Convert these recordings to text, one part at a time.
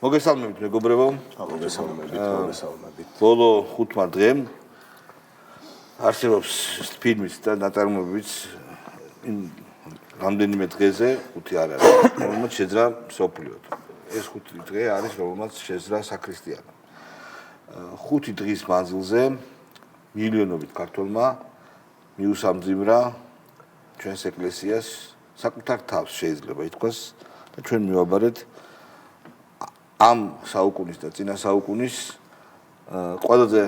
მოგესალმებით მეგობრებო. მოგესალმებით. ბოლო 5 დღემ არსებობს ფილმის და ნაწარმოებიც რამდენიმე დღეზე 5 არ არის, რომელმაც შეძრა მსოფლიოდ. ეს 5 დღე არის, რომელმაც შეძრა საქრისტიანო. 5 დღის მანძილზე მილიონობით ქართველმა მიუსამძიმრა ჩვენს ეკლესიას საკუთარ თავს შეიძლება ითქვას და ჩვენ მივაბარეთ ამ საუკუნის და წინა საუკუნის ყველაზე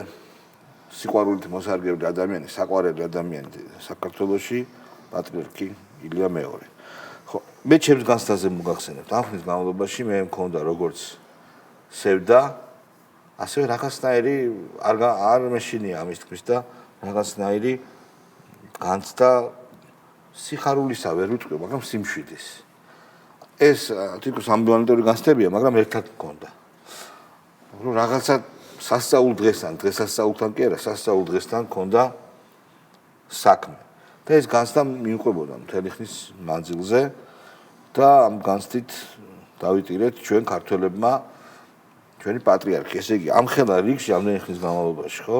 სიყვარულით მოსარგებლე ადამიანი, საყვარელი ადამიანი საქართველოში პატრიარქი ილია მეორე. ხო, მე ჩემს განცდაზე მოგახსენებთ, ამ ხნის განმავლობაში მე მქონდა როგორც სევდა, ასევე რაღაცნაირი არ მეშინია ამის თქმის და რაღაცნაირი განცდა სიხარულისა ვერ ვიტყვი, მაგრამ სიმშვიდის. ეს თითქოს ამბივალენტური განცდებია, მაგრამ ერთად მქონდა. რომ რაღაცა სასწაულ დღესთან, დღესასწაულთან კი არა, სასწაულ დღესთან მქონდა საქმე. და ეს განცდა მიუყვებოდა მთელი ხნის მანძილზე და ამ განცდით დავიტირეთ ჩვენ ქართველებმა ჩვენი პატრიარქი, ესე იგი, ამ ხელა რიგში ამდენი ხნის განმავლობაში, ხო?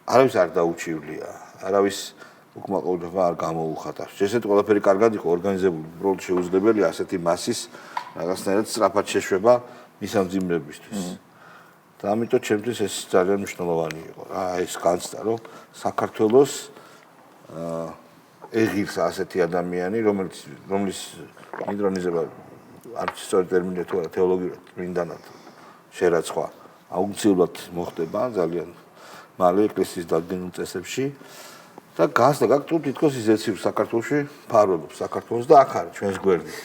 არავის არ დაუჩივლია, არავის უკმაყოფილება არ გამოუხატავს. ესეთი ყველაფერი კარგად იყო ორგანიზებული, უბრალოდ შეუძლებელია ასეთი მასის რაღაცნაირად სწრაფად შეშვება მისამძიმრებისთვის. და ამიტომ ჩემთვის ეს ძალიან მნიშვნელოვანი იყო. ეს განცდა, რომ საქართველოს ეღირს ასეთი ადამიანი, რომლის ინდრონიზება არც სწორი ტერმინია თუ არა თეოლოგიურად მინდანად შერაცხვა აუცილებლად მოხდება ძალიან მალე ეკლესიის დადგენილ წესებში. და განცდა გაქვთ თითქოს იზეცივ საქართველოში ფარველობს საქართველოს და აქ არის ჩვენს გვერდით.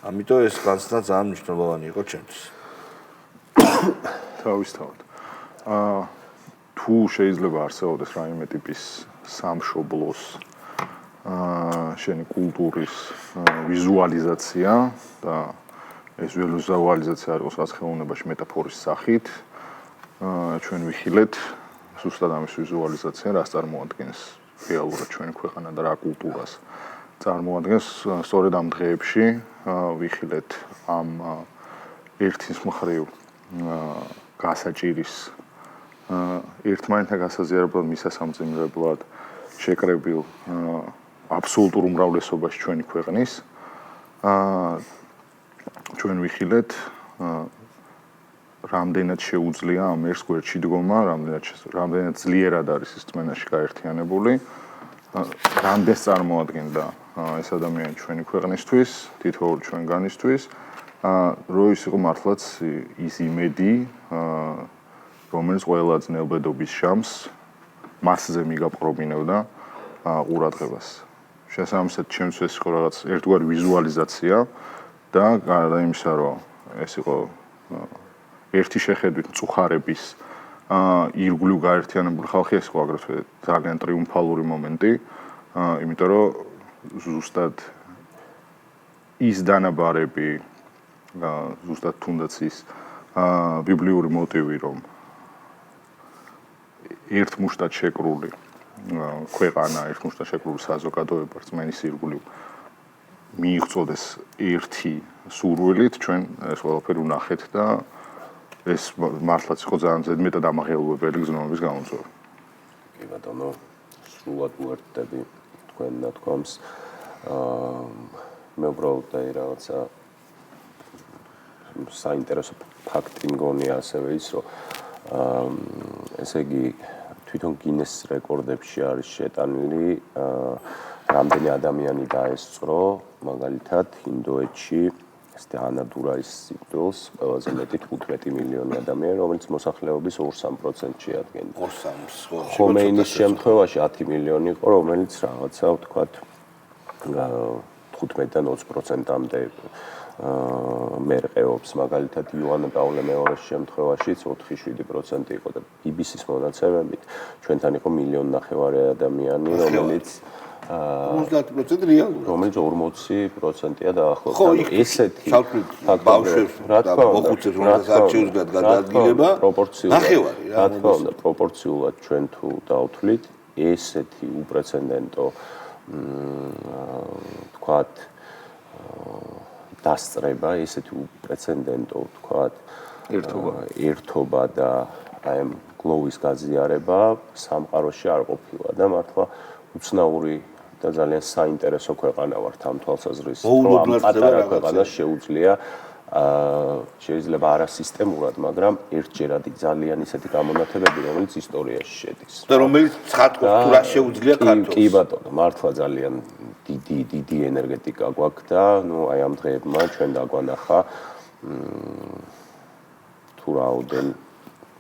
ამიტომ ეს განცდა ძალიან მნიშვნელოვანი იყო ჩემთვის. თავისთავად. თუ შეიძლება არსებობდეს რაიმე ტიპის სამშობლოს შენი კულტურის ვიზუალიზაცია და ეს ვიზუალიზაცია არის რაღაც ხელოვნებაში მეტაფორის სახით, ჩვენ ვიხილეთ ზუსტად ამის ვიზუალიზაცია, რას წარმოადგენს რეალურად ჩვენი ქვეყანა და რა კულტურას წარმოადგენს. სწორედ ამ დღეებში ვიხილეთ ამ ერთის მხრივ გასაჭირის ერთმანეთთან გასაზიარებლად, მისასამძიმრებლად შეკრებილ აბსოლუტურ უმრავლესობაში ჩვენი ქვეყნის ჩვენ ვიხილეთ რამდენად შეუძლია ამ ერთ გვერდში დგომა, რამდენად ძლიერად არის ის წმენაში გაერთიანებული, რამდენს წარმოადგენდა ეს ადამიანი ჩვენი ქვეყნისთვის, თითოეული ჩვენგანისთვის, რომ ის იყო მართლაც ის იმედი, რომელიც ყველა ძნელბედობის შამს მასზე მიგაპყრობინებდა ყურადღებას. შესაბამისად, ჩემთვის ეს იყო რაღაც ერთგვარი ვიზუალიზაცია და გარდა იმისა, რომ ეს იყო ერთი შეხედვით მწუხარების ირგვლივ გაერთიანებული ხალხი, ეს იყო აგრეთვე ძალიან ტრიუმფალური მომენტი, იმიტომ რომ ზუსტად ის დანაბარები, ზუსტად თუნდაც ის ბიბლიური მოტივი, რომ ერთ მუშტად შეკრული ქვეყანა, ერთ მუშტად შეკრული საზოგადოება რწმენის ირგვლივ მიიღწოდეს ერთი სურვილით, ჩვენ ეს ყველაფერი ვნახეთ და ეს მართლაც იყო ძალიან ზედმეტად ამაღელვებელი გზნობების გამოწვევა. კი ბატონო, სრულად უერთდები თქვენ ნათქვამს. მე უბრალოდ რაღაცა საინტერესო ფაქტი მგონია ასევე ის, რომ ესე იგი თვითონ გინეს რეკორდებში არის შეტანილი რამდენი ადამიანი დაესწრო, მაგალითად ინდოეთში ანა დურაის სიკვდილს ყველაზე მეტი 15 მილიონი ადამიანი, რომელიც მოსახლეობის 2-3%-ში ადგენდა. ხომეინის შემთხვევაში 10 მილიონი იყო, რომელიც რაღაცა ვთქვათ 15-დან 20%-მდე მერყეობს, მაგალითად იოანე პავლე მეორის შემთხვევაშიც 4-7% იყო და BBC-ის მონაცემებით ჩვენთან იყო 1,5 მილიონი ადამიანი, რომელიც 50% რეალურად, რომელიც 40%-ია დაახლოებით. ხო, ესეთი ბავშვებს და მოხუცებს რომელსაც არჩევის გადაადგილება ნახევარი რა. რა თქმა უნდა, პროპორციულად ჩვენ თუ დავთვლით, ესეთი უპრეცედენტო თქვათ დასწრება, ესეთი უპრეცედენტო ვთქვათ, ერთობა და აი ამ გლოვის გაზიარება სამყაროში არ ყოფილა და მართლა უცნაური და ძალიან საინტერესო ქვეყანა ვართ ამ თვალსაზრისით, რომ ამ პატარა ქვეყანას შეუძლია შეიძლება არასისტემურად, მაგრამ ერთჯერადი ძალიან ისეთი გამონათებები, რომელიც ისტორიაში შედის. და რომელიც ცხადყოფს თუ რა შეუძლია ქართულს. კი ბატონო, მართლა ძალიან დიდი ენერგეტიკა გვაქვს და ნუ აი ამ დღეებმა ჩვენ დაგვანახა თუ რაოდენ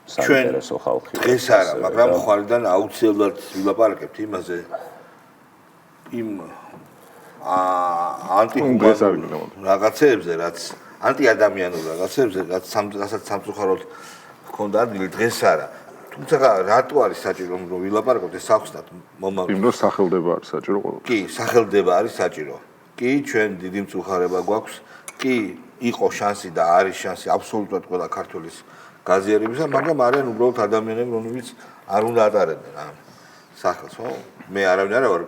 საინტერესო ხალხი. დღეს არა, მაგრამ ხვალიდან აუცილებლად ვილაპარაკებთ იმაზე იმ ანტიჰუმანურ რაღაცებზე, რაც ანტიადამიანურ რაღაცებზე, რასაც სამწუხაროდ ჰქონდა ადგილი, დღეს არა. თუმცა რატო არის საჭირო რომ ვილაპარაკოთ ეს ახსნათ მომავალ? იმიტომ რომ სახელდება არის საჭირო ყოველთვის. კი, სახელდება არის საჭირო. კი, ჩვენ დიდი მწუხარება გვაქვს. კი, იყო შანსი და არის შანსი აბსოლუტურად ყველა ქართველის გაზიარებისა, მაგრამ არიან უბრალოდ ადამიანები, რომლებიც არ უნდა ატარებდნენ ამ სახელს, ხო? მე არავინ არ ვარ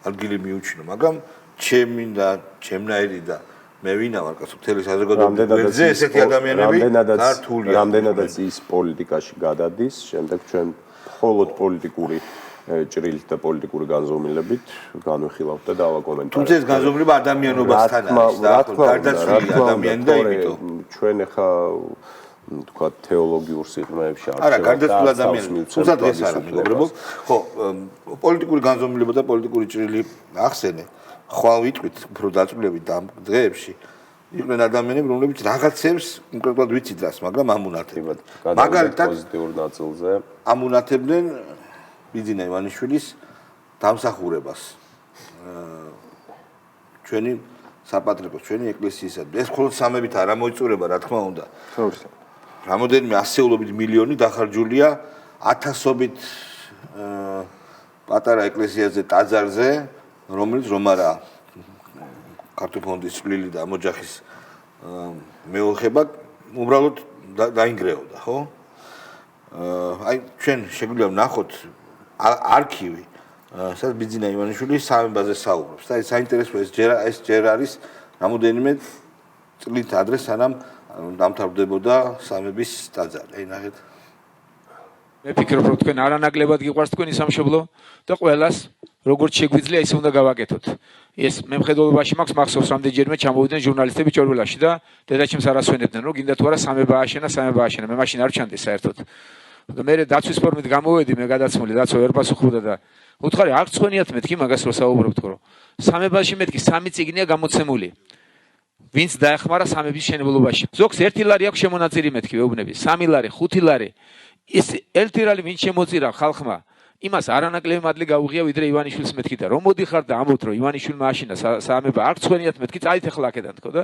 ადგილი მიუჩინო, მაგრამ ჩემი და ჩემნაირი და მე ვინა ვარ კაცო მთელი საზოგადოებაზე ესეთი ადამიანები ქართულია. რამდენადაც ის პოლიტიკაში გადადის, შემდეგ ჩვენ მხოლოდ პოლიტიკური ჭრილით და პოლიტიკური განზომილებით განვიხილავთ და დავაკომენტარებთ. თუმცა ეს განზომილება ადამიანობასთან არის და გარდაცვლილი ადამიანი და იმიტომ ჩვენ ახლა თქვა თეოლოგიურ სიღრმეებში არ არა, გარდაცვლილი ადამიანი. თუმცა დღეს არა, მეგობრებო. ხო, პოლიტიკური განზომილება და პოლიტიკური ჭრილი ახსენე. ხვალ ვიტყვით უფრო დაწვრილებით ამ დღეებში იყვნენ ადამიანები, რომლებიც რაღაცებს კონკრეტულად ვიცით რას, მაგრამ ამუნათებად. მაგალითად პოზიტიურ ნაწილზე ამუნათებდნენ ბიძინა ივანიშვილის დამსახურებას. ჩვენი საპატრიარქოს, ჩვენი ეკლესიისა. ეს მხოლოდ სამებით არ მოიწურება, რა თქმა უნდა. რამოდენიმე ასეულობით მილიონი დახარჯულია ათასობით პატარა ეკლესიაზე, ტაძარზე, რომელიც რომ არა ქართული ფონდის წვლილი და მოჯახის მეოხება უბრალოდ დაინგრეოდა, ხო? აი ჩვენ შეგვიძლია ვნახოთ არქივი, სადაც ბიძინა ივანიშვილი სამებაზე საუბრობს. და საინტერესო ეს ჯერ არის რამოდენიმე წლით ადრე სანამ დამთავრდებოდა სამების ტაძარი. აი ნახეთ. მე ფიქრობ, რომ თქვენ არანაკლებად გიყვარს თქვენი სამშობლო და ყველას როგორც შეგვიძლია ისე უნდა გავაკეთოთ. ეს მემხედველობაში მაქვს მახსოვს, რამდენჯერმე ჩამოვიდნენ ჟურნალისტები ჭორბელაში და დედაჩემს არასვენებდნენ, რომ გინდა თუ არა სამება ააშენა. მე მაშინ არ ვჩანდი საერთოდ. და მე დაცვის ფორმით გამოვედი, მე გადაცმული დაცვა ვერ პასუხობდა და უთხარი არ წვენიათ მეთქი მაგას რო საუბრობთ, რომ სამებაში მეთქი სამი წიგნია გამოცემული. ვინც დაეხმარა სამების შენებლობაში. ზოგს 1 ლარი აქვს შემონაწირი მეთქი ვეუბნები, 3 ლარი, 5 ლარი. ის 1 ლარი ვინც შემოწირა ხალხმა, იმას არანაკლები მადლი გაუღია ვიდრე ივანიშვილს მეთქი და რომ მოდიხარ და ამბობთ რომ ივანიშვილმა აშინა სამება არ წვენიათ მეთქი, წაით ახლა აქედან თქო და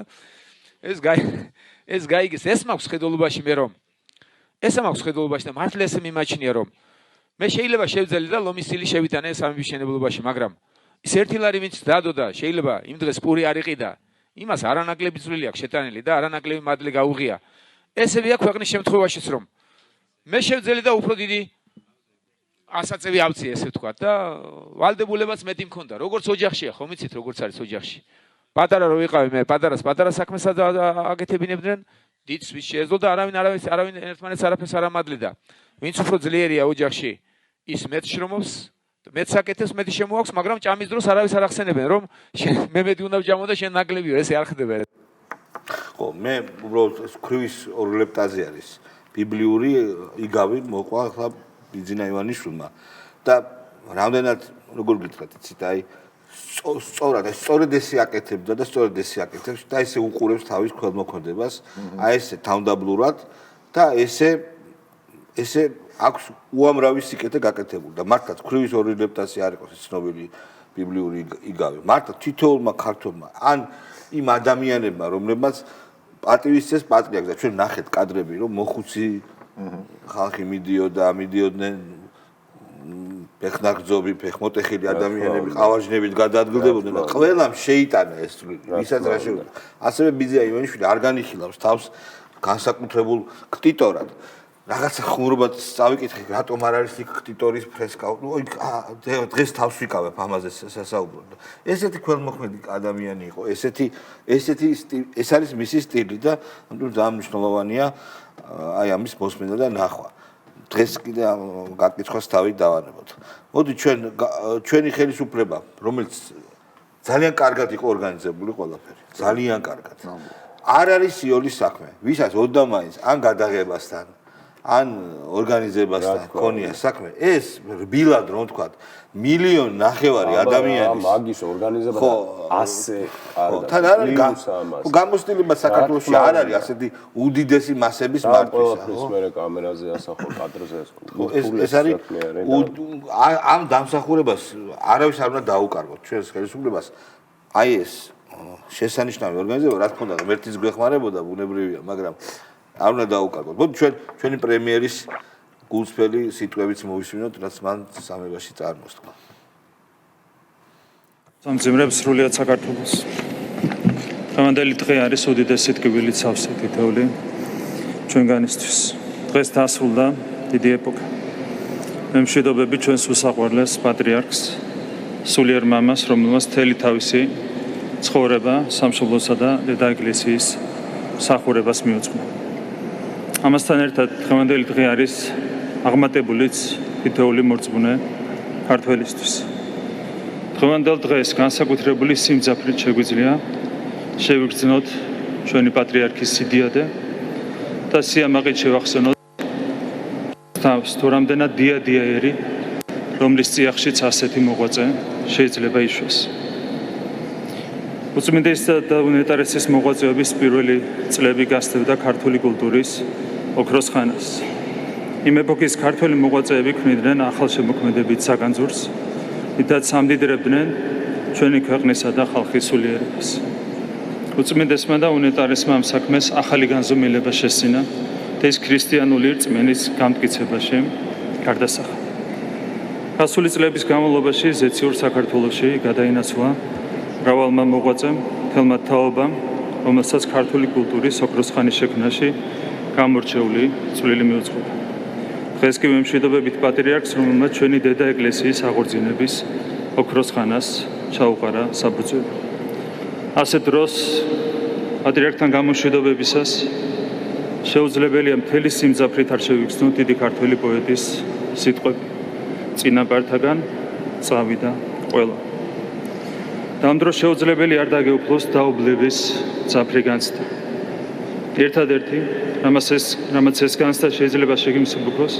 ეს გაიგეს, ეს მაქვს ხედულობაში მე რომ ესა მაქვს ხედულობაში და მართლა ესე მიმაჩნია რომ მე შეიძლება შევძელი და ლომის სილი შევიტანე სამების შენებლობაში, მაგრამ ის 1 ლარი ვინც დადო და შეიძლება იმ დღეს პური არ იყიდა, იმას არანაკლები წვლილი აქვს შეტანილი და არანაკლები მადლი გაუღია. ესები აქვს ქვეყნის შემთხვევაშიც რომ მე შევძელი და უფრო დიდი ასაწევი ავწია ესე ვთქვა და ვალდებულებაც მეტი მქონდა. როგორც ოჯახშია, ხო მიცით როგორც არის ოჯახში. პატარა რო ვიყავი მე, პატარა საქმეს აკეთებინებდნენ, დიდს ვის შეეძლო და არავინ ერთმანეთს არაფერს არ ამადლიდა. ვინც უფრო ძლიერია ოჯახში, ის მეტ შრომობს, მეც აკეთებს, მეტი შემოაქვს, მაგრამ ჭამის დროს არავის არ ახსენებენ, რომ მე მეტი უნდა ვჭამო და შენ ნაკლებიო, ესე არ ხდება. ხო, მე უბრალოდ ეს ქრივის ორი ლეპტაზე არის. ბიბლიური იგავი მოყვა ახლა ბიძინა ივანიშვილმა და რამდენად როგორ გითხრათ, იცით, აი სწორედ ესე აკეთებდა და სწორედ ესე აკეთებს და ესე უყურებს თავის ქველმოქმედებას, აი ესე თავდაბლურად და ესე აქვს უამრავი სიკეთე გაკეთებული და მართლაც ქრივის ორი ლეპტასი არ იყოს ცნობილი ბიბლიური იგავი. მართლა თითოეულმა ქართველმა ან იმ ადამიანებმა, რომლებმაც პატივისცეს პატრიარქს და ჩვენ ნახეთ კადრები, რომ მოხუცი ხალხი მიდიოდნენ ფეხნაგრძობი, ფეხმოტეხილი ადამიანები ყავარჯნებით გადაადგილდებოდნენ და ყველამ შეიტანა ეს წვლილი, ვისაც რა შეუძლია. ასევე ბიძინა ივანიშვილი არ განიხილავს თავს განსაკუთრებულ ქტიტორად. რაღაცა ხუმრობად წავიკითხე, რატომ არ არის იქ ტიტორის ფრესკა. დღეს თავს ვიკავებ ამაზე სასაუბროდ. ესეთი ქველმოქმედი ადამიანი იყო, ეს არის მისი სტილი და ამიტომ ძალიან მნიშვნელოვანია აი ამის მოსმენა და ნახვა. დღეს კიდე გაკითხვას თავი დავანებოთ. მოდი ჩვენი ხელისუფლება, რომელიც ძალიან კარგად იყო ორგანიზებული ყველაფერი, ძალიან კარგად. არ არის სიოლის საქმე, ვისაც ოდამაინც ან გადაღებასთან ან ორგანიზებასთან ქონია საქმე, ეს რბილად რომ თქვა, 1.5 მილიონი ადამიანის მაგის ორგანიზება ასე თან არ არის გამოცდილება საქართველოში არ არის ასეთი უდიდესი მასების მართვის. ყველაფრის მერე კამერაზე ასახო კადრზე ეს არის ამ დამსახურებას არავის არ უნდა დაუკარგოთ ჩვენს ხელისუფლებას. აი ეს შესანიშნავი ორგანიზება რა თქმა უნდა ღმერთის გვეხმარებოდა ბუნებრივია, მაგრამ არ უნდა დაუკარგოთ. მოდი ჩვენი პრემიერის გულწრფელი სიტყვებიც მოვისმინოთ, რაც მან სამებაში წარმოსთქვა. სამძიმრებს სრულიად საქართველოს. დღევანდელი დღე არის უდიდესი ტკივილით სავსე თითოეული ჩვენგანისთვის. დღეს დასრულდა დიდი ეპოქა. მე მშვიდობები ჩვენს უსაყვარლეს პატრიარქს, სულიერ მამას, რომელმაც მთელი თავისი ცხოვრება სამშობლოსა და დედა ეკლესიის მსახურებას მიუძღვნა. ამასთან ერთად დღევანდელი დღე არის აღმატებულიც თითოეული მორწმუნე ქართველისთვის. დღევანდელ დღეს განსაკუთრებული სიმძაფრით შეგვიძლია შევიგრძნოთ ჩვენი პატრიარქის სიდიადე და სიამაყით შევახსენოთ თავს თუ რამდენად დიადიაერი, რომლის წიაღშიც ასეთი მოღვაწე შეიძლება იშვეს. უწმინდესისა და უნეტარესის მოღვაწეობის პირველი წლები გასდევდა ქართული კულტურის ოქროს ხანას. იმ ეპოქის ქართველი მოღვაწეები ქმნიდნენ ახალშემოქმედებით საგანძურს, რითაც სამდიდრებდნენ ჩვენი ქვეყნისა და ხალხის სულიერებას. უწმინდესმა და უნეტარესმა ამ საქმეს ახალი განზომილება შესწინა და ის ქრისტიანული რწმენის გამტკიცებაში გარდასახა. გასული წლების განმავლობაში ზეციურ საქართველოში გადაინაცვლა მრავალმა მოღვაწემ, მთელმა თაობამ, რომელსაც ქართული კულტურის ოქროს ხანის შექმნაში გამორჩეული წვლილი მიუძღვნა. დღეს კი მემშვიდობებით პატრიარქს, რომელმაც ჩვენი დედა ეკლესიის აღორძინების ოქროს ხანას ჩაუყარა საბრძოლო. ასეთ დროს პატრიარქთან გამომშვიდობებისას შეუძლებელია მთელი სიმძაფრით არ შევიგრძნოთ დიდი ქართველი პოეტის სიტყვები. წინაპართაგან წავიდა ყველა. და ამ დროს შეუძლებელი არ დაგეუფლოს დაობლების ძაფრი განცდა. ერთადერთი, რამაც ეს განცდა შეიძლება შეგიმსუბუქოს,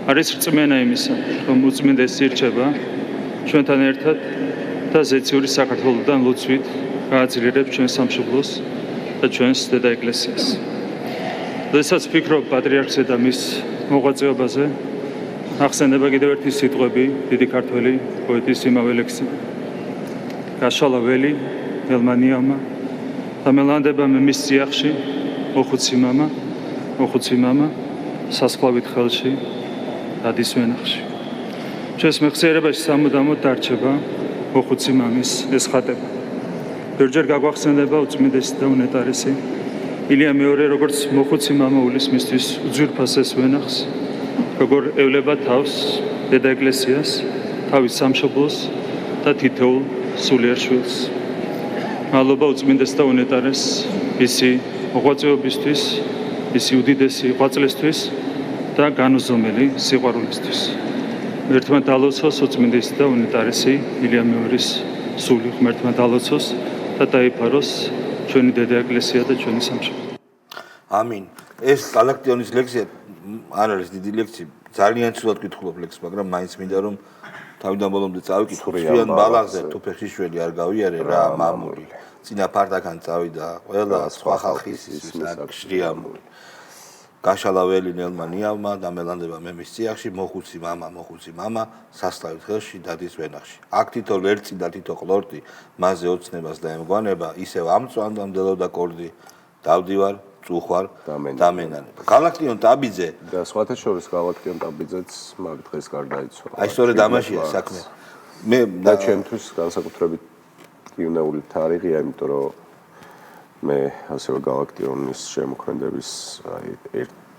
არის რწმენა იმისა, რომ უწმინდესი ირჩება ჩვენთან ერთად და ზეციური საქართველოსთან ლოცვით გააძლიერებს ჩვენ სამშობლოს და ჩვენს დედა ეკლესიას. როდესაც ვფიქრობ პატრიარქზე და მის მოღვაწეობაზე, ახსენდება კიდევ ერთი სიტყვები დიდი ქართველი პოეტის იმავე ლექსიდან. გაშალა ველი ელმანიამა და მელანდება მის წიაღში მოხუცი მამა სასხლავით ხელში დადის ვენახში. ჩვენს მეხსიერებაში სამუდამოდ დარჩება მოხუცი მამის ეს ხატება. ბევრჯერ გაგვახსენდება უწმინდესი და უნეტარესი ილია მეორე, როგორც მოხუცი მამა უვლის მისთვის უძვირფას ეს ვენახს, როგორ ევლება თავს დედა ეკლესიას, თავის სამშობლოს და თითოეულ სულიერ შვილს. მადლობა უწმინდეს და უნეტარეს ისი მოღვაწეობისთვის, ისი უდიდესი ღვაწლისთვის და განუზომელი სიყვარულისთვის. ღმერთმა დალოცოს უწმინდესი და უნეტარესი ილია მეორის სული, ღმერთმა დალოცოს და დაიფაროს ჩვენი დედა ეკლესია და ჩვენი სამშობლო. ამინ. ეს გალაქტიონის ლექსია არ არის დიდი ლექსი, ძალიან ცუდად ვკითხულობ ლექსს, მაგრამ მაინც მინდა რომ თავიდან ბოლომდე წავიკითხო. ჩვენ ბალახზე თუ ფეხშიშველი არ გავიარე რა მამული. წინაპარდაგან წავიდა ყველა სხვა ხალხის შრიამული. გაშალა ველი ნელმანიავმა და მელანდება მემის წიაღში, მოხუცი მამა სასწავით ხელში დადის ვენახში. აქ თითო ლერწი და თითო ყლორტი მასზე ოცნებას და ემგვანება, ისევ ამწვანდა მდელოდა კორდი, დავდივარ, წუხვარ და მენანება. გალაქტიონ ტაბიძე და სხვათა შორის გალაქტიონ ტაბიძეც მაგ დღეს გარდაიცვალა. აი სწორედ ამაშია საქმე. მე და ჩემთვის განსაკუთრებით იუნეული თარიღია, იმიტომ რომ მე ასევე გალაქტიონის შემოქმედების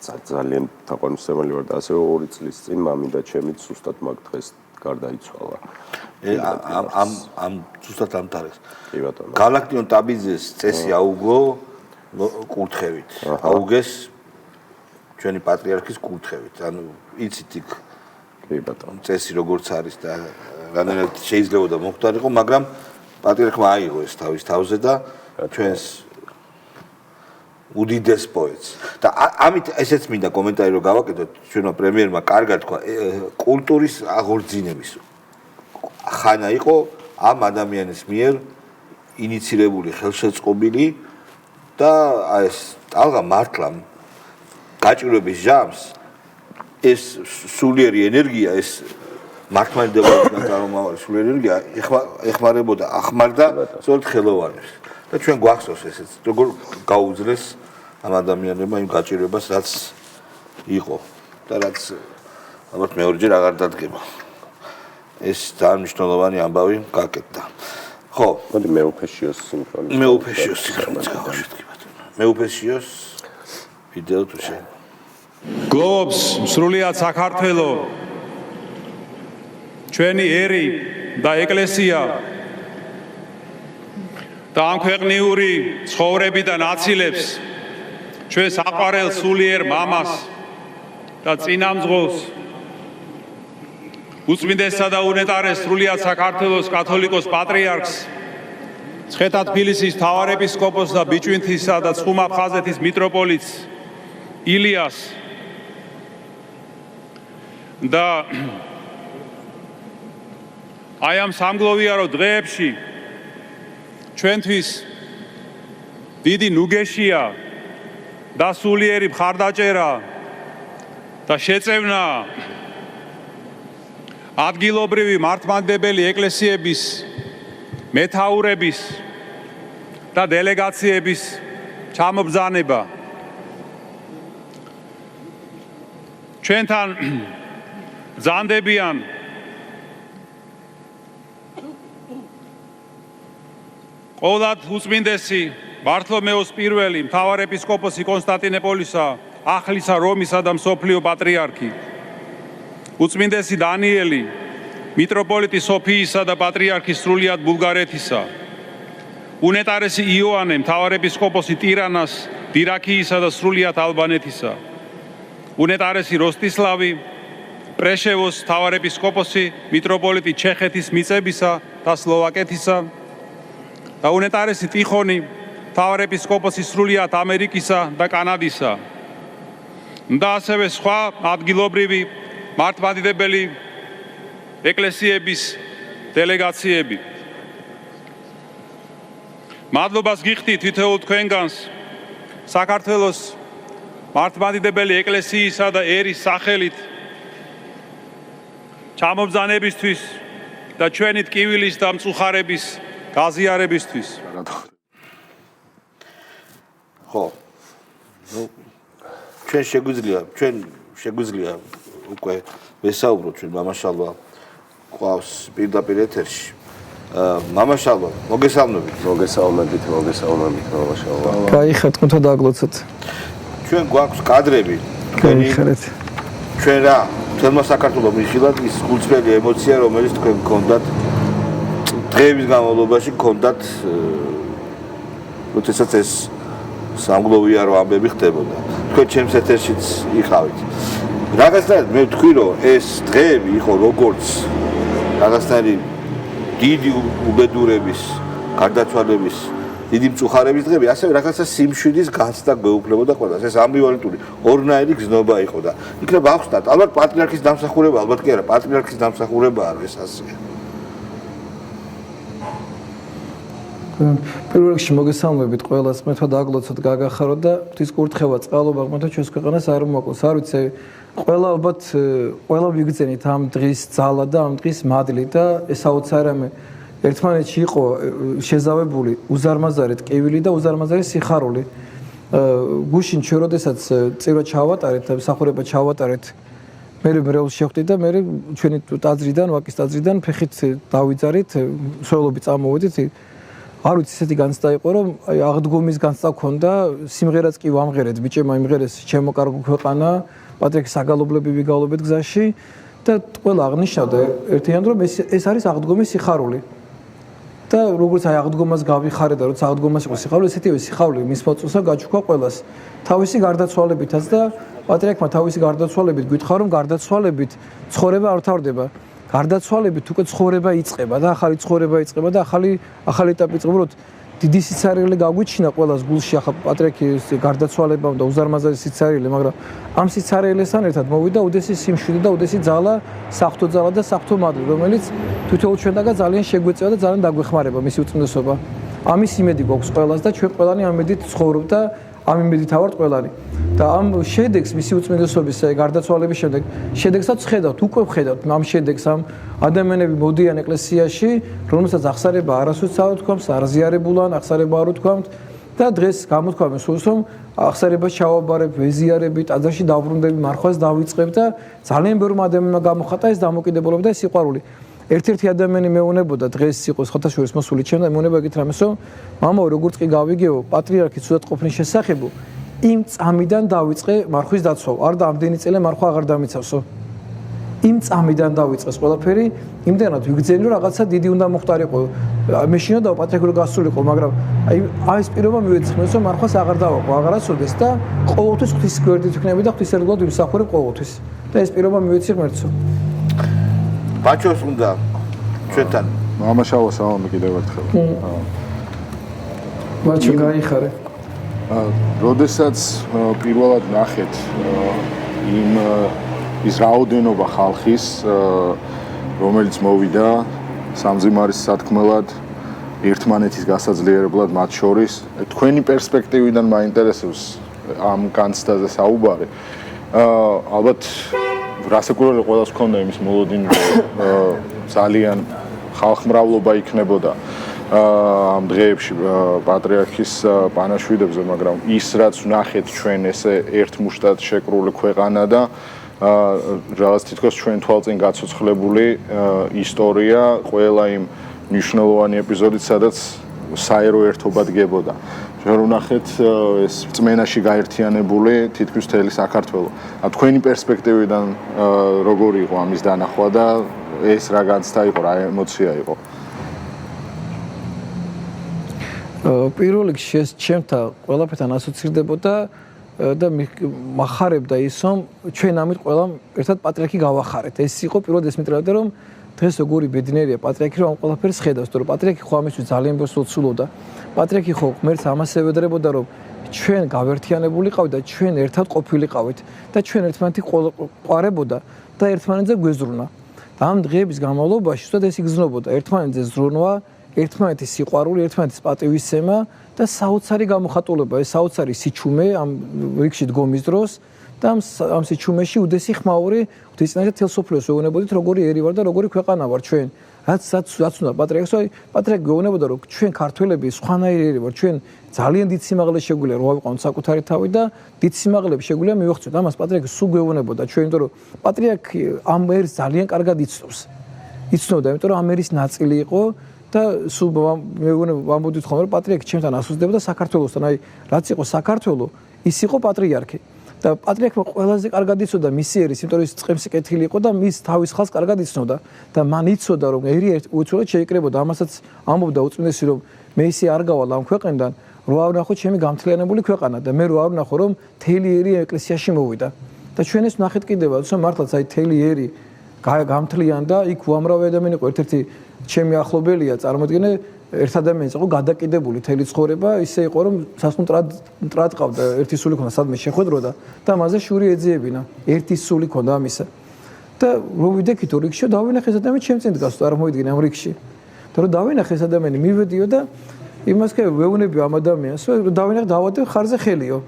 ძალიან თაყვანისმცემელი ვარ და ასევე 2 წლის წინ მამიდა ჩემიც ზუსტად მაგ დღეს გარდაიცვალა. ამ ზუსტად ამ თარიღს. კი ბატონო. გალაქტიონ ტაბიძეს წესი აუგო კურთხევით. აუგეს ჩვენი პატრიარქის კურთხევით. ანუ იცით იქ კი ბატონო. წესი როგორც არის და რანაირად შეიძლება მოხდარიყო, მაგრამ პატრიარქმა აიღო ეს თავის თავზე და ჩვენს უდიდეს პოეტს. და ამით ესეც მინდა კომენტარი რომ გავაკეთოთ, ჩვენმა პრემიერმა კარგად თქვა, კულტურის აღორძინების ხანა იყო ამ ადამიანის მიერ ინიცირებული, ხელშეწყობილი და ეს ტალღა მართლა გაჭირვების ჟამს ეს სულიერი ენერგია, ეს მართლმადიდებლობიდან წარმომავალი სულიერი ენერგია ეხმარებოდა, ახმარდა სწორედ ხელოვანებს. და ჩვენ გვახსოვს ესეც, როგორ გაუძლეს ამ ადამიანებმა იმ გაჭირვებას, რაც იყო და რაც ალბათ მეორეჯერ აღარ დადგება. ეს ძალიან მნიშვნელოვანი ამბავი გაკეთდა. ხო, მოდი მეუფეშიოს სინქრონი. მეუფეშიოს სინქრონი გავუშვით ბატონო. მეუფეშიოს ვიდეო თუ შენ. გლოვობს სრულიად საქართველო, ჩვენი ერი და ეკლესია და ამ ქვეყნიური ცხოვრებიდან აცილებს ჩვენს აყვარელ სულიერ მამას და წინამძღოლს უწმინდესსა და უნეტარეს სრულიად საქართველოს კათოლიკოს პატრიარქს, ცხეთა თბილისის მთავარეპისკოპოსს და ბიჭვინთისა და ცხუმ-აფხაზეთის მიტროპოლიტს ილიას და აი ამ სამგლოვიარო დღეებში ჩვენთვის დიდი ნუგეშია და სულიერი მხარდაჭერა და შეწევნა ადგილობრივი მართლმადიდებელი ეკლესიების მეთაურების და დელეგაციების ჩამობრძანება. ჩვენთან ბრძანდებიან ყოვლად უწმინდესი ბართლომეოს პირველი მთავარეპისკოპოსი კონსტანტინოპოლისა, ახლისა რომისა და მსოფლიო პატრიარქი, უწმინდესი დანიელი მიტროპოლიტი სოფიისა და პატრიარქი სრულიად ბულგარეთისა, უნეტარესი იოანე მთავარეპისკოპოსი ტირანას, დირაქიისა და სრულიად ალბანეთისა, უნეტარესი როსტისლავი პრეშევოს მთავარეპისკოპოსი მიტროპოლიტი ჩეხეთის მიწებისა და სლოვაკეთისა და უნეტარესი ტიხონი მთავარეპისკოპოსი სრულიად ამერიკისა და კანადისა და ასევე სხვა ადგილობრივი მართლმადიდებელი ეკლესიების დელეგაციები. მადლობას გიხდით თითოეულ თქვენგანს საქართველოს მართლმადიდებელი ეკლესიისა და ერის სახელით ჩამობრძანებისთვის და ჩვენი ტკივილის და მწუხარების გაზიარებისთვის. ხო. ნუ ჩვენ შეგვიძლია უკვე ვესაუბროთ ჩვენ მამაშალვა ყავს პირდაპირ ეთერში. მამაშალვა, მოგესალმებით. მოგესალმებით მამაშალვა. გაიხარეთ, თქო დაგლოცოთ. ჩვენ გვაქვს კადრები. გაიხარეთ. ჩვენ რა, თელმა საქართველოს მიხილად ის გულწრფელი ემოცია, რომელიც თქვენ გქონდათ დღეების განმავლობაში გქონდათ, როდესაც ეს სამგლოვიარო ამბები ხდებოდა. თქვენ ჩემს ეთერშიც იყავით. რაღაცნაირად მე ვთქვი, რომ ეს დღეები იყო როგორც რაღაცნაირი დიდი უბედურების, გარდაცვალების, დიდი მწუხარების დღეები, ასევე რაღაცა სიმშვიდის გაცდა გვეუფლებოდა ყველას. ეს ამბივალენტური ორნაირი გზნობა იყო და იქნება ახსნათ, ალბათ პატრიარქის დამსახურება, ალბათ კი არა, პატრიარქის დამსახურებაა ეს ასე. პირველ რიგში მოგესალმებით ყველას, მე თქვა დაგლოცოთ, გაგახაროთ და ღვთის კურთხევა, წყალობა ღმერთო ჩვენს ქვეყანას არ მოაკლოს. არ ვიცი, ყველა ალბათ ყველა ვიგრძენით ამ დღის ძალა და ამ დღის მადლი და ეს აუცილებლად ერთმანეთში იყო შეზავებული უზარმაზარი ტკივილი და უზარმაზარი სიხარული. გუშინ ჩვენ როდესაც წირვა ჩავატარეთ, მსახურება ჩავატარეთ, მე მრევლს შევხვდით და მე ჩვენი ტაძრიდან, ვაკის ტაძრიდან ფეხით დავიძარით, სოელობი წამოვედით. არ ვიცი ესეთი განცდა იყო რომ აი აღდგომის განცდა ქონდა სიმღერაც კი ვამღერეთ ბიჭებმა იმღერეს ჩემო კარგო ქვეყანა პატრიარქის საგალობლები ვიგალობეთ გზაში და ყველა აღნიშნავდა ერთიანად რომ ეს არის აღდგომის სიხარული და როგორც აი აღდგომას გავიხარე და როცა აღდგომას იყო სიხარული ესეთივე სიხარული მის მოწმოსა გაჩქვა ყველას თავისი გარდაცვალებითაც და პატრიარქმა თავისი გარდაცვალებით გითხრა რომ გარდაცვალებით ცხოვრება არ თავდება გარდაცვალებით უკვე ცხოვრება იწყება და ახალი ცხოვრება იწყება და ახალი ეტაპი იწყება რომ დიდი სიცარიელე გაგვიჩინა ყველას გულში ახლა პატრიარქის გარდაცვალებამ და უზარმაზარი სიცარიელე მაგრამ ამ სიცარიელესთან ერთად მოვიდა უდესი სიმშვიდე და უდესი ძალა საფრთხო ძალა და საფრთხო მადლი რომელიც თითოეულ ჩვენთაგან ძალიან შეგვეწევა და ძალიან დაგვეხმარება მისი უწმინდესობა ამის იმედი გვაქვს ყველას და ჩვენ ყველანი ამ იმედით ცხოვრობ და ამ იმედით ავართ ყველანი და ამ შედეგს მისი უწმინდესობის გარდაცვალების შემდეგ შედეგსაც ხედავთ უკვე ხედავთ ამ შედეგს ამ ადამიანები მოდიან ეკლესიაში რომელსაც აღსარება არასოდეს არ უთქვამს არზიარებულან აღსარება არ უთქვამთ და დღეს გამოთქვამენ სულს რომ აღსარებას ჩავაბარებ ვეზიარები ტაძარში დავბრუნდები მარხვას დავიწყებ და ძალიან ბევრი ადამიანმა გამოხატა ეს დამოკიდებულება და სიყვარული ერთ-ერთი ადამიანი მეუბნებოდა დღეს იყო ხოთაშორის მოსული ჩემ და მეუბნება ეგეთ რამეს რომ მამაო როგორც კი გავიგეო პატრიარქის ცუდად ყოფნის შესახებო იმ წამიდან დავიწყე მარხვის დაცვა არ და ამდენი წელი მარხვა აღარ დამიცავსო იმ წამიდან დავიწყეს ყველაფერი იმდენად ვიგრძენი რომ რაღაცა დიდი უნდა მოხდარიყო მე შინოდაო პატრიარქი გასულიყო მაგრამ აი ეს პირობა მივეცხრეს რომ მარხვას აღარ დავაყო აღარასოდეს და ყოველთვის ღვთის გვერდით ვიქნები და ღვთის ერგლად ვიმსახურებ ყოველთვის და ეს პირობა მივეცი ღმერთო ბაჩოს უნდა ჩვენთან მამაშავა სალამი კიდევ ერთხელ ბაჩო გაიხარე როდესაც პირველად ნახეთ იმ ის რაოდენობა ხალხის რომელიც მოვიდა სამძიმარის სათქმელად ერთმანეთის გასაძლიერებლად მათ შორის თქვენი პერსპექტივიდან მაინტერესებს ამ განცდაზე საუბარი ალბათ რასაკვირველია ყველას ჰქონდა იმის მოლოდინი ძალიან ხალხმრავლობა იქნებოდა ამ დღეებში პატრიარქის პანაშვიდებზე მაგრამ ის რაც ვნახეთ ჩვენ ესე ერთმუშტად შეკრული ქვეყანა და რაღაც თითქოს ჩვენ თვალწინ გაცოცხლებული ისტორია ყველა იმ მნიშვნელოვანი ეპიზოდით სადაც საერო ერთობა დგებოდა ჩვენ ვნახეთ ეს წმენაში გაერთიანებული თითქმის მთელი საქართველო თქვენი პერსპექტივიდან როგორი იყო ამის დანახვა და ეს რა განცდა იყო რა ემოცია იყო პირველ რიგში ეს ჩემთან ყველაფერთან ასოცირდებოდა და მახარებდა ის რომ ჩვენ ამით ყველა ერთად პატრიარქი გავახარეთ ეს იყო პირველად ეს მიტრევდა რომ დღეს როგორი ბედნიერია პატრიარქი რომ ამ ყველაფერს ხედავს თორე პატრიარქი ხო ამისთვის ძალიან ბევრს ოცულობდა პატრიარქი ხო ღმერთს ამას ევედრებოდა რომ ჩვენ გავერთიანებულიყავით და ჩვენ ერთად ყოფილიყავით და ჩვენ ერთმანეთი ყვარებოდა და ერთმანეთზე გვეზრუნა და ამ დღეების განმავლობაში ზუსტად ეს იგრძნობოდა ერთმანეთზე ზრუნვა ერთმანეთის სიყვარული ერთმანეთის პატივისცემა და საოცარი გამოხატულება ეს საოცარი სიჩუმე ამ რიგში დგომის დროს და ამ სიჩუმეში უდესი ხმაური ღვთისმეტყველო თელსოფლიოს ეუბნებოდით როგორი ერი ვარ და როგორი ქვეყანა ვარ ჩვენ რაც უნდა პატრიარქს პატრიარქი ეუბნებოდა რომ ჩვენ ქართველები სხვანაირი ერი ვარ ჩვენ ძალიან დიდ სიმაღლეს შეგვიძლია რომ ავიყვანოთ საკუთარი თავი და დიდ სიმაღლებს შეგვიძლია მივაღწიოთ ამას პატრიარქი სულ ეუბნებოდა ჩვენ იმიტომ რომ პატრიარქი ამ ერს ძალიან კარგად იცნობდა იმიტომ რომ ამ ერის ნაწილი იყო და სულ ვამბობდით ხოლმე რომ პატრიარქი ჩემთან ასოცდებოდა საქართველოსთან აი რაც იყო საქართველო ის იყო პატრიარქი და პატრიარქმა ყველაზე კარგად იცოდა მისი ერის იმიტომ რომ ის წყემსი კეთილი იყო და მის თავის ხალხს კარგად იცნობდა და მან იცოდა რომ ერი უცვლელად შეიკრებოდა ამასაც ამბობდა უწმინდესი რომ მე ისე არ გავალ ამ ქვეყნიდან რო არ ვნახო ჩემი გამთლიანებული ქვეყანა და მე რო არ ვნახო რომ თელი ერი ეკლესიაში მოვიდა და ჩვენ ეს ვნახეთ კიდევ რომ მართლაც აი თელი ერი გამთლიანდა იქ უამრავი ადამიანი იყო ერთ-ერთი ჩემი ახლობელია წარმოიდგინე ერთ ადამიანს იყო გადაკიდებული თელი ცხოვრება ისე იყო რომ სასუნტრად ყავდა ერთი სული ქონდა სადმე შეხვედროდა და მასზე შური ეძიებინა ერთი სული ქონდა ამისა და რო ვიდექით რიგში დავინახე ეს ადამიანი ჩემ წინ დგას წარმოიდგინე ამ რიგში და რო დავინახე ეს ადამიანი მივედიო და იმას კი ვეუბნები ამ ადამიანს რომ დავინახე დავადე ხარზე ხელიო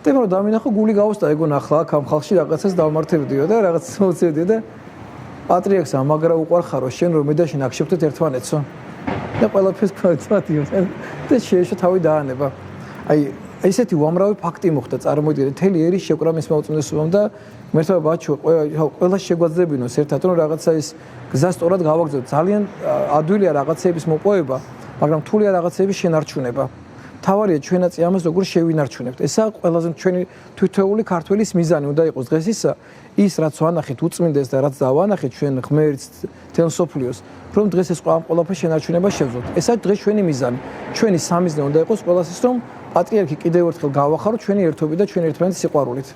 და რო დავინახო გული გავუსტა ეგონა ახლა აქ ამ ხალხში რაღაცას დავმართებდიო და რაღაც მოცევდიო და პატრიარქს ამაგრა უყარხარო შენ რომ მე და შენ აქ შევხვდეთ ერთმანეთსო და ყველაფერს გვაწვადიო და შეეშო თავი დაანება აი ესეთი უამრავი ფაქტი მოხდა წარმოიდგინე თელი ერის შეკრა მის მოწმენდესობამ და მერტო ბაჩო ყველა შეგვაძლებინოს ერთად რომ რაღაცა ის გზა სწორად გავაგზავნოთ ძალიან ადვილია რაღაცების მოპოვება მაგრამ რთულია რაღაცების შენარჩუნება. თავარია ჩვენაც ამას როგორ შევინარჩუნებთ. ესაა ყველაზე ჩვენი თითოეული ქართველის მიზანი უნდა იყოს დღეს ის რაც ვანახეთ უწმინდეს და რაც დავანახეთ ჩვენ ღმერთს თელ სოფლიოს რომ დღეს ეს ამ ყველაფერს შენარჩუნება შევძლოთ. ესაა დღეს ჩვენი მიზანი. ჩვენი სამიზნე უნდა იყოს ყველას ის რომ პატრიარქი კიდევ ერთხელ გავახარო ჩვენი ერთობით და ჩვენი ერთმანეთის სიყვარულით.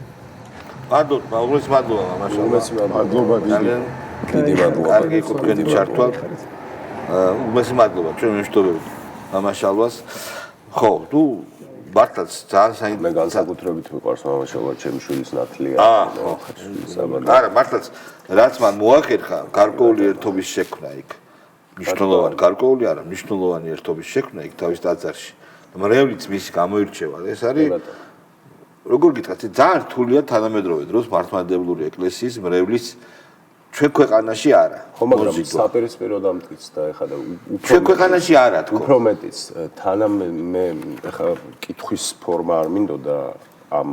მადლობა, უღრეს მადლობა, მაშაალლა. მადლობა დიდი. დიდი მადლობა. კარგი იყო თქვენი ჩართვა. უღრეს მადლობა ჩვენ მეშტობებით. მამაშალვას. ხო, თუ მართლაც ძალიან მე განსაკუთრებით მიყვარს მამაშალვა ჩემი შვილის ნათლია. არა, მართლაც რაც მან მოახერხა გარკვეული ერთობის შექმნა იქ. მნიშვნელოვანი გარკვეული არა, მნიშვნელოვანი ერთობის შექმნა იქ თავის ტაძარში. მრევლიც მისი გამოირჩევა. ეს არის როგორ გითხრათ, ძალიან რთულია თანამედროვე დროს მართლმადიდებლური ეკლესიის მრევლის ჩვენ ქვეყანაში არა. ხო, მაგრამ საპირისპირო დამტკიცდა ეხლა და ჩვენ ქვეყანაში არა თქო. უფრო მეტიც მე ეხლა კითხვის ფორმა არ მინდოდა ამ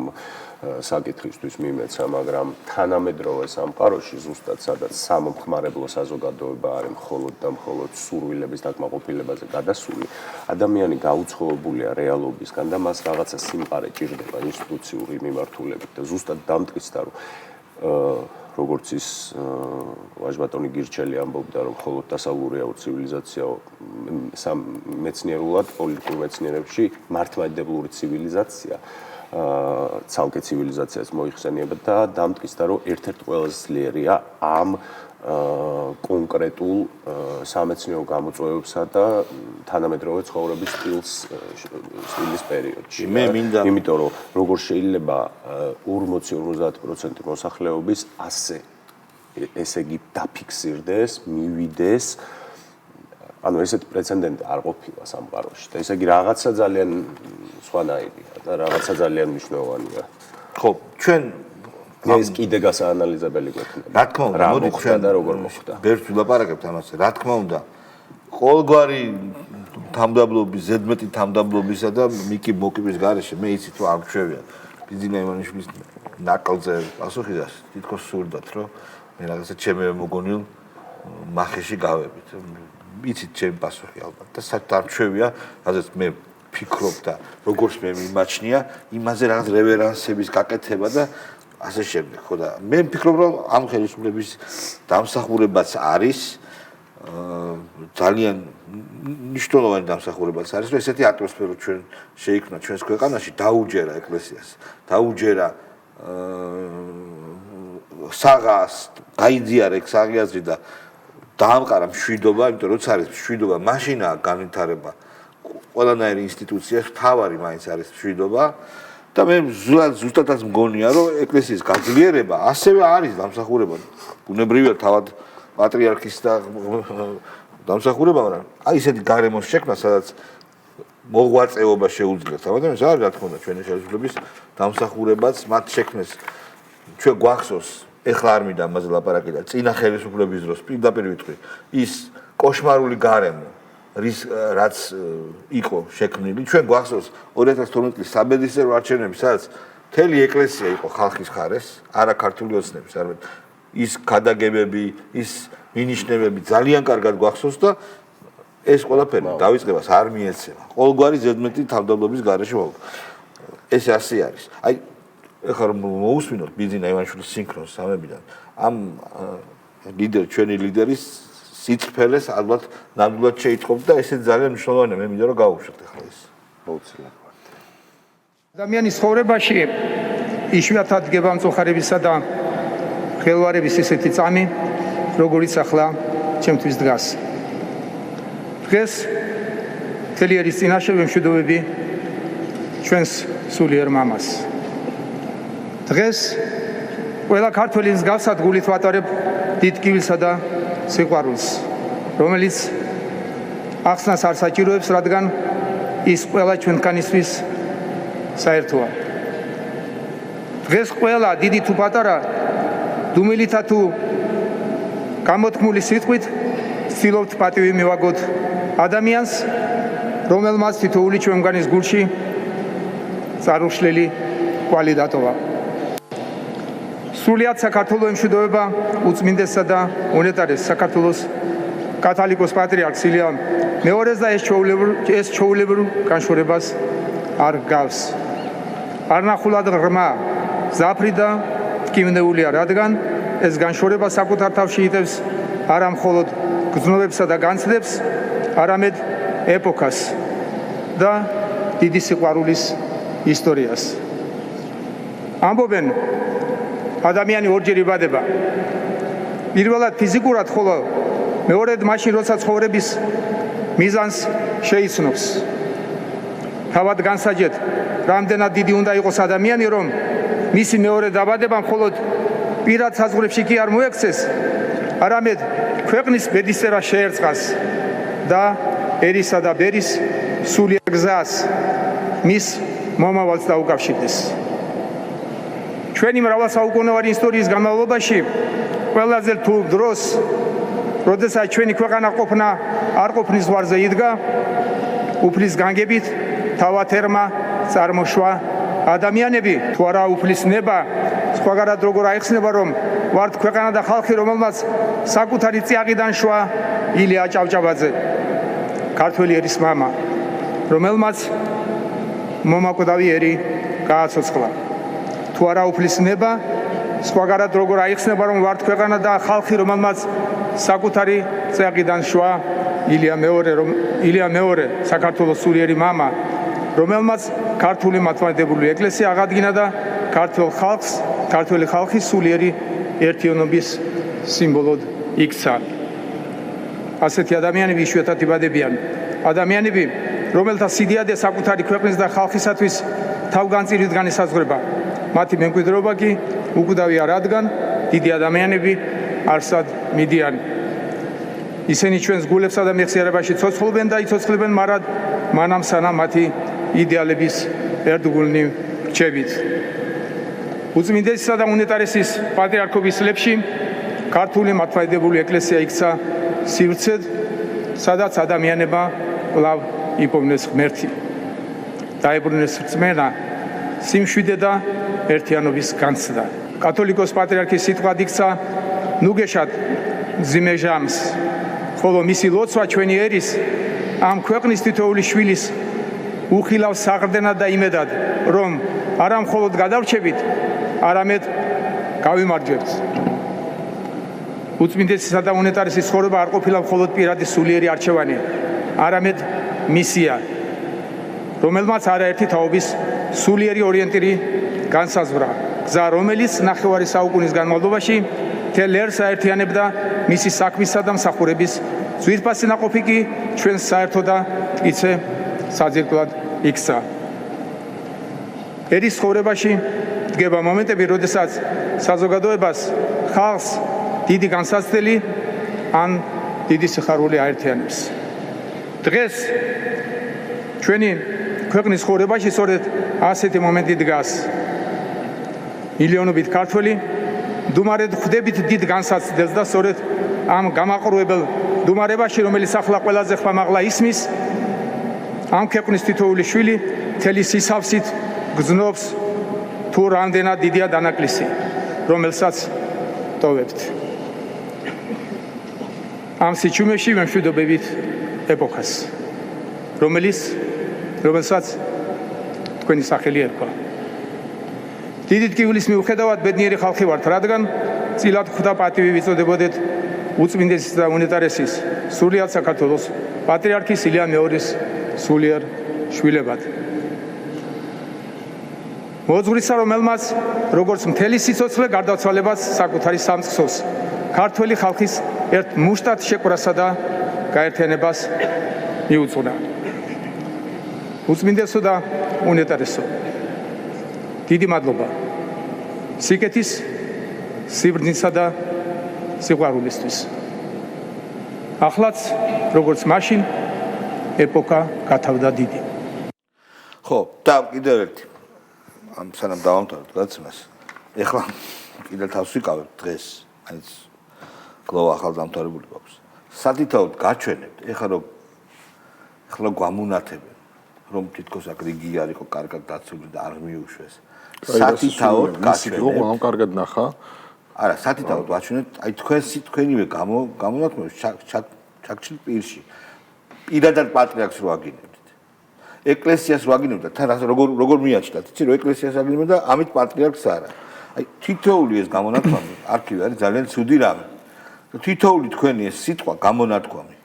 საკითხისთვის მიმეცა, მაგრამ თანამედროვე სამყაროში ზუსტად სადაც სამომხმარებლო საზოგადოება არის მხოლოდ და მხოლოდ სურვილების დაკმაყოფილებაზე გადასული, ადამიანი გაუცხოებულია რეალობისგან და მას რაღაცა სიმყარე ჭირდება ინსტიტუციური მიმართულებით და ზუსტად დამტკიცდა რომ როგორც ის ვაჟბატონი გირჩელი ამბობდა რომ მხოლოდ დასავლურია ცივილიზაციაო მეცნიერულად პოლიტიკურ მეცნიერებში მართლმადიდებლური ცივილიზაცია ცალკე ცივილიზაციას მოიხსენიება და დამტკიცდა რომ ერთ-ერთი ყველაზე ძლიერია ამ კონკრეტულ სამეცნიერო გამოწვევებსა და თანამედროვე ცხოვრების სტილის პერიოდში. მე მინდა იმიტომ რომ როგორ შეიძლება 40-50% მოსახლეობის ასე ესე იგი დაფიქსირდეს, მივიდეს ანუ ესეთი პრეცედენტი არ ყოფილა სამყაროში და ესე იგი რაღაცა ძალიან სხვანაირია და რაღაცა ძალიან მნიშვნელოვანია. ხო, ჩვენ ეს კიდე გასაანალიზებელი გვექნება. რა თქმა უნდა, მოდით ჩვენ და როგორ მოხდა. ბერს ვილაპარაკებთ ამაზე. რა თქმა უნდა, ყოველგვარი თამდაბლობის, ზედმეტი თამდაბლობისა და მიკი მოკიბის გარეშე მე იცით რომ არ მშვენია. ბიზინა ივანიშვილის ნაკლზე პასუხისას თითქოს სურდათ რომ მე რაღაცა ჩემი მოგონილ მახეში გავებით. იცით ჩემი პასუხი ალბათ და საერთოდ არ მშვენია, რადგან მე ფიქრობ და როგორც მე მიმაჩნია, იმაზე რაღაც რევერანსების გაკეთება და ასე შემდეგ, ხო და მე ვფიქრობ რომ ამ ხელისუფლების დამსახურებაც არის ძალიან მნიშვნელოვანი დამსახურებაც არის რომ ესეთი ატმოსფერო ჩვენ შეიქმნა ჩვენს ქვეყანაში დაუჯერა ეკლესიას დაუჯერა საღას გაიძიარა ეგ საღიაზრი და დაამყარა მშვიდობა იმიტომ რომ არის მშვიდობა მაშინაა განვითარება ყველანაირი ინსტიტუცია თავარი მაინც არის მშვიდობა და მე ზუსტადაც მგონია რომ ეკლესიის გაძლიერება ასევე არის დამსახურება ბუნებრივია თავად პატრიარქის და დამსახურება მაგრამ აი ესეთი გარემოს შექმნა სადაც მოღვაწეობა შეუძლიათ ამიტომ ეს არის რა თქმა უნდა ჩვენი ხელისუფლების დამსახურებაც მათ შექმნეს ჩვენ გვახსოვს ეხლა არ მინდა ამაზე ლაპარაკი და წინა ხელისუფლების დროს პირდაპირ ვიტყვი ის კოშმარული გარემო რაც იყო შექმნილი ჩვენ გვახსოვს 2012 წლის საბედისწერო არჩევნები სადაც მთელი ეკლესია იყო ხალხის ხარეს არა ქართული ოცნების არამედ ის გადაგებები ის მინიშნებები ძალიან კარგად გვახსოვს და ეს ყველაფერი დავიწყებას არ მიეცემა ყოველგვარი ზედმეტი თავდადობის გარეშე მოვა ეს ასე არის აი ეხლა რომ მოусმინოთ ბიზინა ივანიშვილის სინქრონს სამებიდან ამ ჩვენი ლიდერის სიწყფელეს ალბათ ნამდვილად შეიტყობთ და ესე ძალიან მნიშვნელოვანია მე მინდა რომ გავუშვათ ახლა ეს მოუცილებლად ადამიანის ცხოვრებაში იშვიათად დგება მწუხარებისა და ხელვარების ისეთი წამი როგორიც ახლა ჩემთვის დგას დღეს თელიერის წინაშე ვემშვიდობები ჩვენს სულიერ მამას დღეს ყველა ქართველის მსგავსად გულით ვატარებ დიდ ტკივილსა და სიყვარულს, რომელიც ახსნას არ საჭიროებს, რადგან ის ყველა ჩვენთანისთვის საერთოა. დღეს ყველა დიდი თუ პატარა, დუმილითა თუ გამოთქმული სიტყვით ვცდილობთ პატივი მივაგოთ ადამიანს, რომელმაც თითოეული ჩვენგანის გულში წარუშლილი კვალი დატოვა. სრულიად საქართველოს მშვიდობა უწმინდესსა და უნეტარეს საქართველოს კათოლიკოს პატრიარქს ილიამ მეორეს და ეს ჩვეულებრივ განშორებას არ გავს. არნახულად ღრმა, ზაფრი და ტკივნეულია, რადგან ეს განშორება საკუთარ თავში იტევს არა მხოლოდ გრძნობებსა და განცდებს, არამედ ეპოქას და დიდი სიყვარულის ისტორიას. ამბობენ, ადამიანი ორჯერ იბადება. პირველად ფიზიკურად, ხოლო მეორედ მაშინ, როცა ცხოვრების მიზანს შეიცნობს. თავად განსაჯეთ, რამდენად დიდი უნდა იყოს ადამიანი, რომ მისი მეორე დაბადება მხოლოდ პირად საზღვრებში კი არ მოექცეს, არამედ ქვეყნის ბედისწერა შეერწყას და ერისა და ბერის სულიერ გზას მის მომავალს დაუკავშირდეს. ჩვენი მრავალსაუკუნოვანი ისტორიის განმავლობაში ყველაზე რთულ დროს, როდესაც ჩვენი ქვეყანა არ ყოფნის ზღვარზე იდგა, უფლის განგებით თავათერმა წარმოშვა ადამიანები, თუ არა უფლის ნება, სხვაგანად როგორ აიხსნება, რომ ვართ ქვეყანა და ხალხი, რომელმაც საკუთარი წიაღიდან შვა ილია ჭავჭავაძე, ქართველი ერის მამა, რომელმაც მომაკვდავი ერი გააცოცხლა. თუ არა უფლის ნება, სხვაგანად როგორ აიხსნება, რომ ვართ ქვეყანა და ხალხი, რომელმაც საკუთარი წიაღიდან შვა ილია მეორე, საქართველოს სულიერი მამა, რომელმაც ქართული მართლმადიდებლური ეკლესია აღადგინა და ქართველი ხალხის სულიერი ერთიანობის სიმბოლოდ იქცა. ასეთი ადამიანები იშვიათად იბადებიან. ადამიანები, რომელთა სიდიადე საკუთარი ქვეყნის და ხალხისათვის თავგანწირვით განისაზღვრება. მათი მემკვიდრეობა კი უკვდავია, რადგან დიდი ადამიანები არსად მიდიან. ისინი ჩვენს გულებსა და მეხსიერებაში ცოცხლობენ და იცოცხლებენ მანამ სანამ მათი იდეალების ერთგულნი რჩებით. უწმინდესისა და უნეტარესის პატრიარქობის წლებში ქართული მართლმადიდებლური ეკლესია იქცა სივრცედ, სადაც ადამიანება კვლავ იპოვნეს ღმერთი. დაებრუნეს რწმენა, სიმშვიდე და ერთიანობის განცდა. კათოლიკოს პატრიარქის სიტყვა იქცა ნუგეშად მძიმე ჟამს, ხოლო მისი ლოცვა ჩვენი ერის ამ ქვეყნის თითოეული შვილის უხილავს საყრდენად და იმედად, რომ არა მხოლოდ გადავრჩებით, არამედ გავიმარჯვებთ. უწმინდესისა და უნეტარესის ცხოვრება არ ყოფილა მხოლოდ პირადი სულიერი არჩევანი, არამედ მისია, რომელმაც არაერთი თაობის სულიერი ორიენტირი განსაზღვრა. გზა, რომელიც ნახევარი საუკუნის განმავლობაში მთელ ერს აერთიანებდა მისი საქმისა და მსახურების ძვირფასი ნაყოფი კი ჩვენს საერთო და მტკიცე საძირკვლად იქცა. ერის ცხოვრებაში დგება მომენტები, როდესაც საზოგადოებას, ხალხს დიდი განსაცდელი ან დიდი სიხარული აერთიანებს. დღეს ჩვენი ქვეყნის ცხოვრებაში სწორედ ასეთი მომენტი დგას. მილიონობით ქართველი მდუმარედ ხვდებით დიდ განსაცდელს და სწორედ ამ გამაყრუებელ მდუმარებაში, რომელიც ახლა ყველაზე ხმამაღლა ისმის, ამ ქვეყნის თითოეული შვილი მთელი სისავსით გრძნობს თუ რამდენად დიდია დანაკლისი, რომელსაც ტოვებთ. ამ სიჩუმეში ვემშვიდობებით ეპოქას, რომელსაც თქვენი სახელი ერქვა. დიდი ტკივილის მიუხედავად ბედნიერი ხალხი ვართ, რადგან წილად ხვდა პატივი ვიწოდებოდეთ უწმინდესის და უნეტარესის სრულიად საქართველოს პატრიარქის ილია მეორის სულიერ შვილებად. მოძღვრისა, რომელმაც როგორც მთელი სიცოცხლე გარდაცვალებას საკუთარი სამწყსოს, ქართველი ხალხის ერთ მუშტად შეკვრასა და გაერთიანებას მიუძღვნა. უწმინდესო და უნეტარესო, დიდი მადლობა სიკეთის, სიბრძნისა და სიყვარულისთვის. ახლაც, როგორც მაშინ, ეპოქა გათავდა დიდი. ხო, და კიდევ ერთი ამ სანამ დავამთავროთ გაცნას. ეხლა კიდევ თავს ვიკავებ დღეს, მაინც გლოვა ახალ დამთავრებული გვაქვს. სათითაოდ გაჩვენებთ, ეხლა გვამუნათებენ, რომ თითქოს აქ რიგი არ იყო კარგად დაცული და არ მიუშვეს. სათითაოდ გაჩვენებთ. რომ კარგად ნახა. არა, სათითაოდ ვაჩვენებთ, აი თქვენივე გამონათმევს ჩაგჩნით პირში. პირადად პატრიარქს რო აგინებდით. ეკლესიას რო აგინებდით, თან როგორ მიაჩნდათ, იცი რომ ეკლესიას აგინებდა და ამით პატრიარქს არა. აი თითოეული ეს გამონათქვამი არქივი არის ძალიან ცუდი რამე. თითოეული თქვენი ეს სიტყვა გამონათქვამი.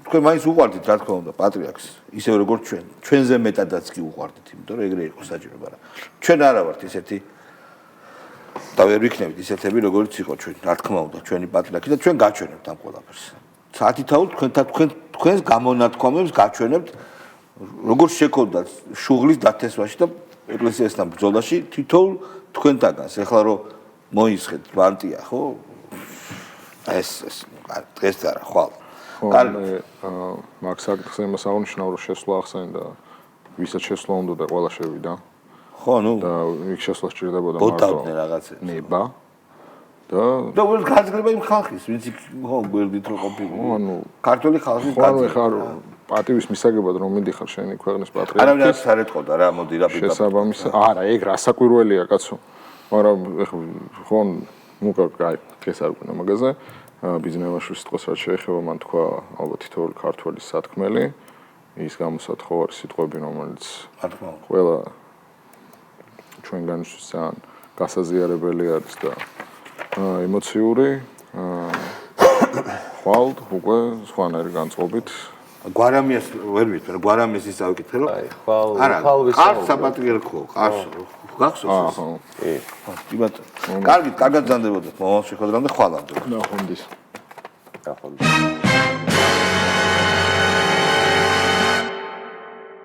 თქვენ მაინც უყვარდით რა თქმა უნდა პატრიარქს, ისე როგორც ჩვენზე მეტადაც კი უყვარდით, იმიტომ რომ ეგრე იყო საჭირო, მაგრამ ჩვენ არა ვართ ისეთი და ვერ ვიქნებით ისეთები როგორც იყო ჩვენ, რა თქმა უნდა, ჩვენი პატრიარქი და ჩვენ გაჩვენებთ ამ ყველაფერს. საათითაოდ თქვენს გამონათქვამებს გაჩვენებთ როგორ შექონდა შუღლის დათესვაში და ეკლესიასთან ბრძოლაში თითოეულ თქვენთაგანს. ეხლა რომ მოისხეთ ბანტია, ხო? ეს დღეს არა, ხვალ. კარგი, მაგ საკითხზე იმას აღნიშნავ, რომ შესვლა ახსენდა, ვისაც შესვლა უნდა და ყველა შევიდა. ხო, ნუ და იქ შესვლა სჭირდებოდა ბოტავდნენ რაღაცებს. ნება და უბრალოდ გაძლება იმ ხალხის, ვინც იქ ხო გვერდით რო ყოფილი. ანუ ქართული ხალხის ხოლმე ხარ პატივის მისაგებად რომ მიდიხარ შენი ქვეყნის პატრიარქი. არავინ არ ეთყოდა რა, მოდი რა პიტა. შესაბამის არა, ეგ რასაკვირველია კაცო. მაგრამ ეხლა ხო მოკა კაი, ეს არ გვინდა მაგაზე. ბიზნესში სიტყვას რაც შეეხება, მან თქვა ალბათ თითოეული ქართველის სათქმელი, ის გამოსათხოვარი სიტყვები, რომელიც ყველა ჩვენგანისთვის ძალიან გასაზიარებელი არის და ემოციური. ხვალ უკვე სხვანაირი განწყობით. გვარამიას ვერ ვიცი, გვარამიას ის ავიკითხე რომ არა, ყარს საპატრიარქო, ყარს გახსოვს? კი. კი ბატონო. კარგად გაგაძანდებოდეთ მომავალ შეხვედრამდე ხვალამდე. ნახვამდის. ნახვამდის.